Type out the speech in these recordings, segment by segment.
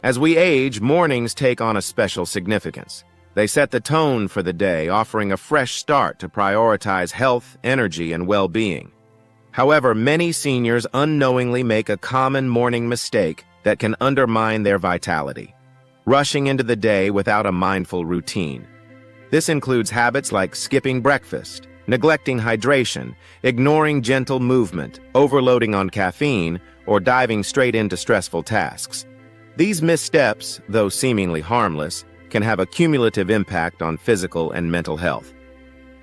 As we age, mornings take on a special significance. They set the tone for the day, offering a fresh start to prioritize health, energy, and well-being. However, many seniors unknowingly make a common morning mistake that can undermine their vitality: rushing into the day without a mindful routine. This includes habits like skipping breakfast, neglecting hydration, ignoring gentle movement, overloading on caffeine, or diving straight into stressful tasks. These missteps, though seemingly harmless, can have a cumulative impact on physical and mental health.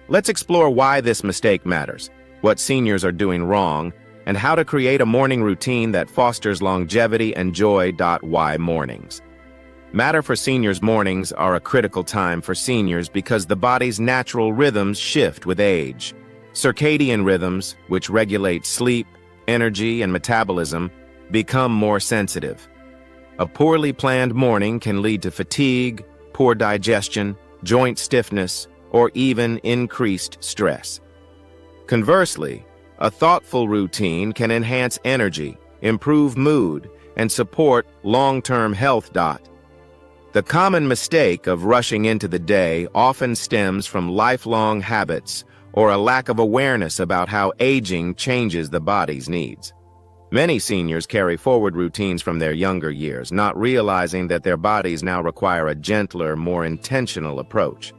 Let's explore why this mistake matters, what seniors are doing wrong, and how to create a morning routine that fosters longevity and joy. Why mornings matter for seniors. Mornings are a critical time for seniors because the body's natural rhythms shift with age. Circadian rhythms, which regulate sleep, energy, and metabolism, become more sensitive. A poorly planned morning can lead to fatigue, poor digestion, joint stiffness, or even increased stress. Conversely, a thoughtful routine can enhance energy, improve mood, and support long-term health. The common mistake of rushing into the day often stems from lifelong habits or a lack of awareness about how aging changes the body's needs. Many seniors carry forward routines from their younger years, not realizing that their bodies now require a gentler, more intentional approach.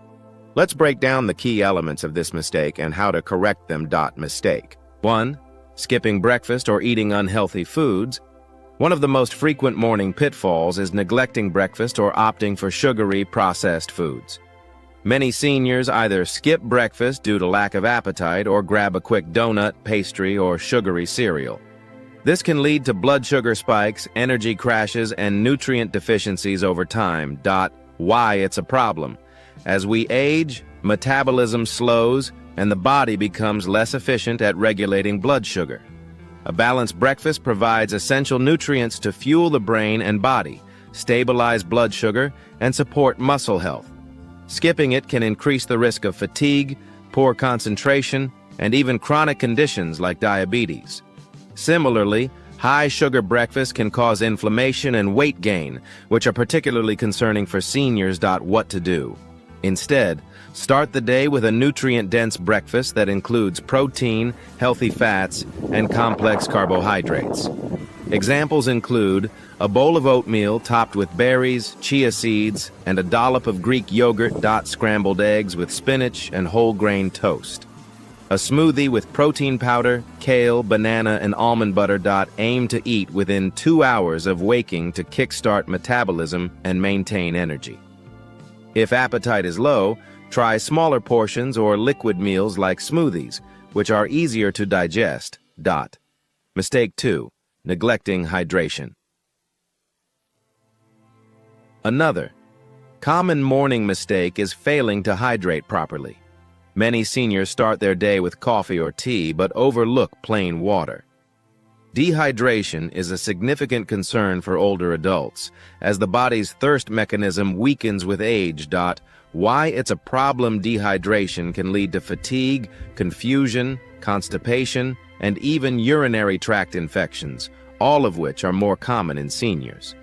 Let's break down the key elements of this mistake and how to correct them. Mistake 1. Skipping breakfast or eating unhealthy foods. One of the most frequent morning pitfalls is neglecting breakfast or opting for sugary, processed foods. Many seniors either skip breakfast due to lack of appetite or grab a quick donut, pastry, or sugary cereal. This can lead to blood sugar spikes, energy crashes, and nutrient deficiencies over time. Why it's a problem. As we age, metabolism slows, and the body becomes less efficient at regulating blood sugar. A balanced breakfast provides essential nutrients to fuel the brain and body, stabilize blood sugar, and support muscle health. Skipping it can increase the risk of fatigue, poor concentration, and even chronic conditions like diabetes. Similarly, high sugar breakfast can cause inflammation and weight gain, which are particularly concerning for seniors. What to do? Instead, start the day with a nutrient-dense breakfast that includes protein, healthy fats, and complex carbohydrates. Examples include a bowl of oatmeal topped with berries, chia seeds, and a dollop of Greek yogurt. Scrambled eggs with spinach and whole grain toast. A smoothie with protein powder, kale, banana, and almond butter. Aim to eat within 2 hours of waking to kickstart metabolism and maintain energy. If appetite is low, try smaller portions or liquid meals like smoothies, which are easier to digest. Mistake 2. Neglecting hydration. Another common morning mistake is failing to hydrate properly. Many seniors start their day with coffee or tea but overlook plain water. Dehydration is a significant concern for older adults, as the body's thirst mechanism weakens with age. Why it's a problem. Dehydration can lead to fatigue, confusion, constipation, and even urinary tract infections, all of which are more common in seniors.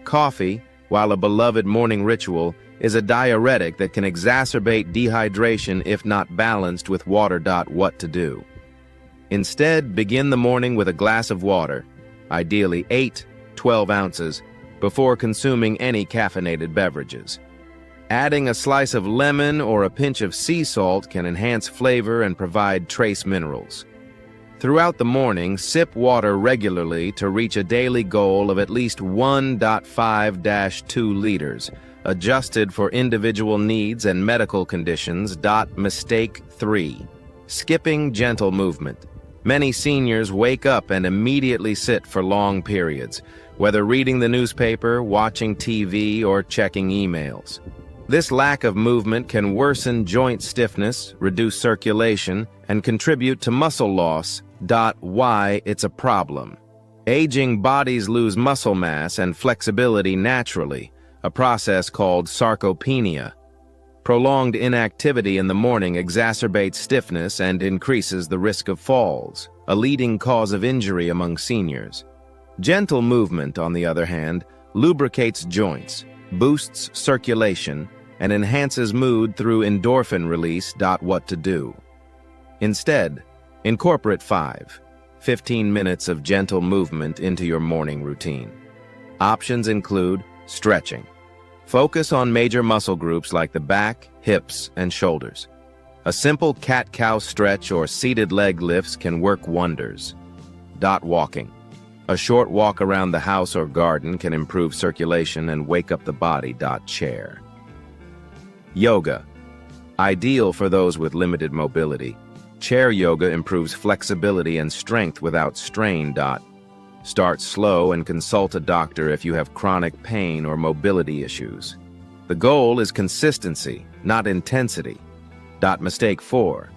Coffee, while a beloved morning ritual, is a diuretic that can exacerbate dehydration if not balanced with water. What to do? Instead, begin the morning with a glass of water, ideally 8-12 ounces, before consuming any caffeinated beverages. Adding a slice of lemon or a pinch of sea salt can enhance flavor and provide trace minerals. Throughout the morning, sip water regularly to reach a daily goal of at least 1.5-2 liters, adjusted for individual needs and medical conditions. Mistake 3. Skipping gentle movement. Many seniors wake up and immediately sit for long periods, whether reading the newspaper, watching TV, or checking emails. This lack of movement can worsen joint stiffness, reduce circulation, and contribute to muscle loss. Why it's a problem. Aging bodies lose muscle mass and flexibility naturally, a process called sarcopenia. Prolonged inactivity in the morning exacerbates stiffness and increases the risk of falls, a leading cause of injury among seniors. Gentle movement, on the other hand, lubricates joints, boosts circulation, and enhances mood through endorphin release. What to do? Instead, incorporate 15 minutes of gentle movement into your morning routine. Options include stretching. Focus on major muscle groups like the back, hips, and shoulders. A simple cat-cow stretch or seated leg lifts can work wonders. Walking. A short walk around the house or garden can improve circulation and wake up the body. Chair. Yoga. Ideal for those with limited mobility. Chair yoga improves flexibility and strength without strain. Start slow and consult a doctor if you have chronic pain or mobility issues. The goal is consistency, not intensity. Mistake 4.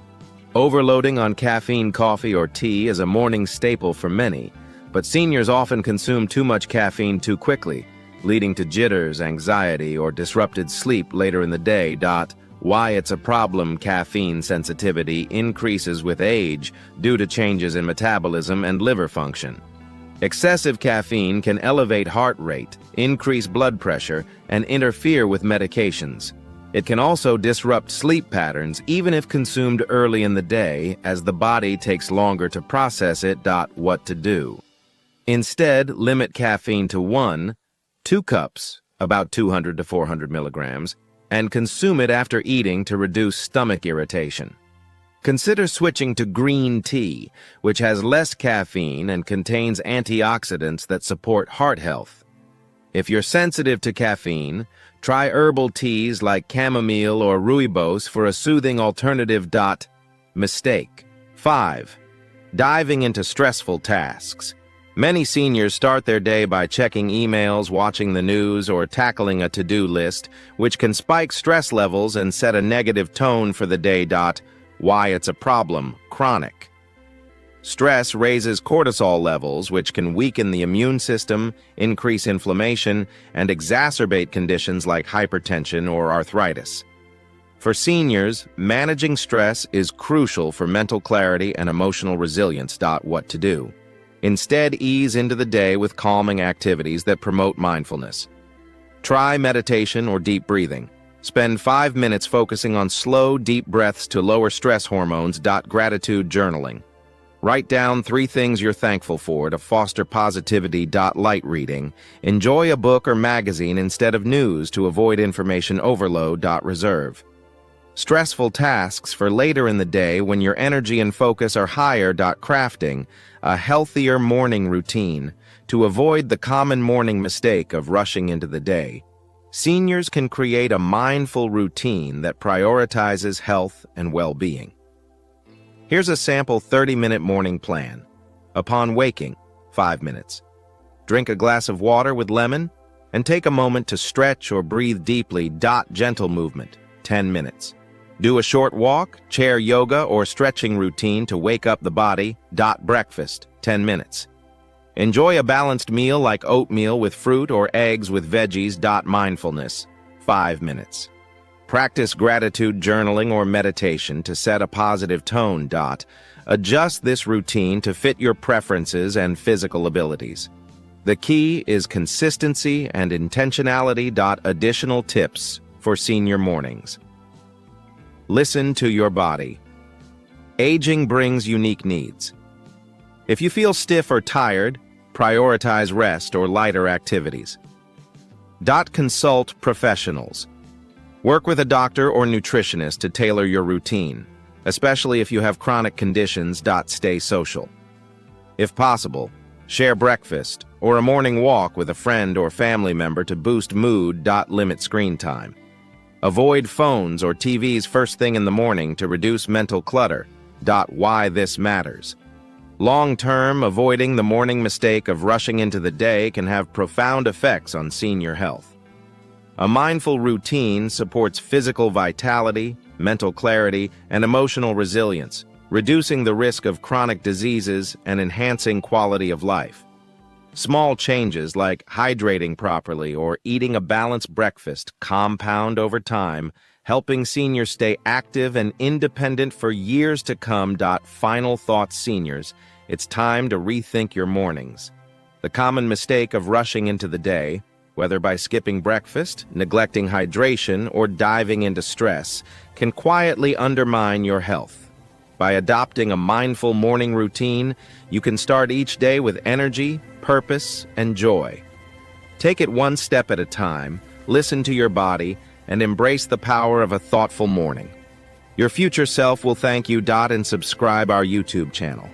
Overloading on caffeine coffee or tea is a morning staple for many, but seniors often consume too much caffeine too quickly, leading to jitters, anxiety, or disrupted sleep later in the day. Why it's a problem. Caffeine sensitivity increases with age due to changes in metabolism and liver function. Excessive caffeine can elevate heart rate, increase blood pressure, and interfere with medications. It can also disrupt sleep patterns even if consumed early in the day, as the body takes longer to process it. What to do? Instead, limit caffeine to 2 cups, about 200 to 400 milligrams, and consume it after eating to reduce stomach irritation. Consider switching to green tea, which has less caffeine and contains antioxidants that support heart health. If you're sensitive to caffeine, try herbal teas like chamomile or rooibos for a soothing alternative. Mistake 5. Diving into stressful tasks. Many seniors start their day by checking emails, watching the news, or tackling a to-do list, which can spike stress levels and set a negative tone for the day. Why it's a problem. Chronic. Stress raises cortisol levels, which can weaken the immune system, increase inflammation, and exacerbate conditions like hypertension or arthritis. For seniors, managing stress is crucial for mental clarity and emotional resilience. What to do? Instead, ease into the day with calming activities that promote mindfulness. Try meditation or deep breathing. Spend 5 minutes focusing on slow, deep breaths to lower stress hormones. Gratitude journaling. Write down 3 things you're thankful for to foster positivity. Light reading. Enjoy a book or magazine instead of news to avoid information overload. Reserve stressful tasks for later in the day when your energy and focus are higher. Crafting a healthier morning routine to avoid the common morning mistake of rushing into the day. Seniors can create a mindful routine that prioritizes health and well-being. Here's a sample 30-minute morning plan. Upon waking, 5 minutes. Drink a glass of water with lemon and take a moment to stretch or breathe deeply. Gentle movement, 10 minutes. Do a short walk, chair yoga, or stretching routine to wake up the body. Breakfast, 10 minutes. Enjoy a balanced meal like oatmeal with fruit or eggs with veggies. Mindfulness, 5 minutes. Practice gratitude journaling or meditation to set a positive tone. Adjust this routine to fit your preferences and physical abilities. The key is consistency and intentionality. Additional tips for senior mornings. Listen to your body. Aging brings unique needs. If you feel stiff or tired, prioritize rest or lighter activities. Consult professionals. Work with a doctor or nutritionist to tailor your routine, especially if you have chronic conditions. Stay social. If possible, share breakfast or a morning walk with a friend or family member to boost mood. Limit screen time. Avoid phones or TVs first thing in the morning to reduce mental clutter. Why this matters. Long-term, avoiding the morning mistake of rushing into the day can have profound effects on senior health. A mindful routine supports physical vitality, mental clarity, and emotional resilience, reducing the risk of chronic diseases and enhancing quality of life. Small changes like hydrating properly or eating a balanced breakfast compound over time, helping seniors stay active and independent for years to come. Final thoughts, seniors. It's time to rethink your mornings. The common mistake of rushing into the day, whether by skipping breakfast, neglecting hydration, or diving into stress, can quietly undermine your health. By adopting a mindful morning routine, you can start each day with energy, purpose, and joy. Take it one step at a time, listen to your body, and embrace the power of a thoughtful morning. Your future self will thank you. And subscribe our YouTube channel.